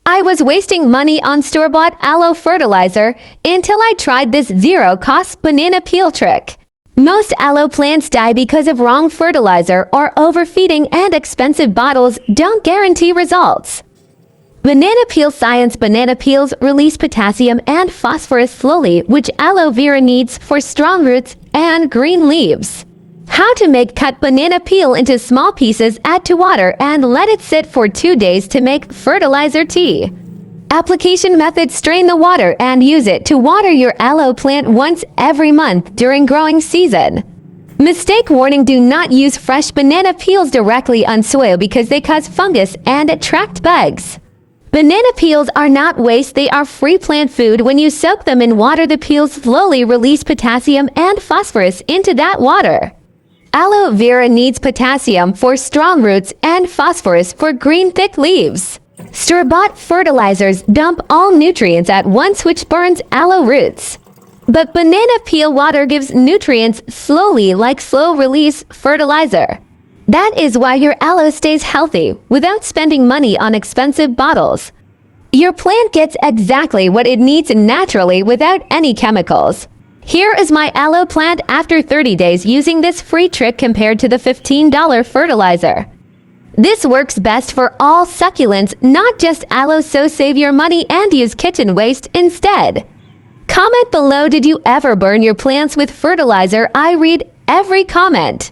I was wasting money on store-bought aloe fertilizer until I tried this zero-cost banana peel trick. Most aloe plants die because of wrong fertilizer or overfeeding, and expensive bottles don't guarantee results. Banana peel science. Banana peels release potassium and phosphorus slowly, which aloe vera needs for strong roots and green leaves. How to make: cut banana peel into small pieces, add to water, and let it sit for 2 days to make fertilizer tea. Application method: strain the water and use it to water your aloe plant once every month during growing season. Mistake warning: do not use fresh banana peels directly on soil because they cause fungus and attract bugs. Banana peels are not waste, they are free plant food. When you soak them in water, the peels slowly release potassium and phosphorus into that water. Aloe vera needs potassium for strong roots and phosphorus for green, thick leaves. Store-bought fertilizers dump all nutrients at once, which burns aloe roots. But banana peel water gives nutrients slowly, like slow-release fertilizer. That is why your aloe stays healthy without spending money on expensive bottles. Your plant gets exactly what it needs naturally without any chemicals. Here is my aloe plant after 30 days using this free trick compared to the $15 fertilizer. This works best for all succulents, not just aloe, so save your money and use kitchen waste instead. Comment below: did you ever burn your plants with fertilizer? I read every comment.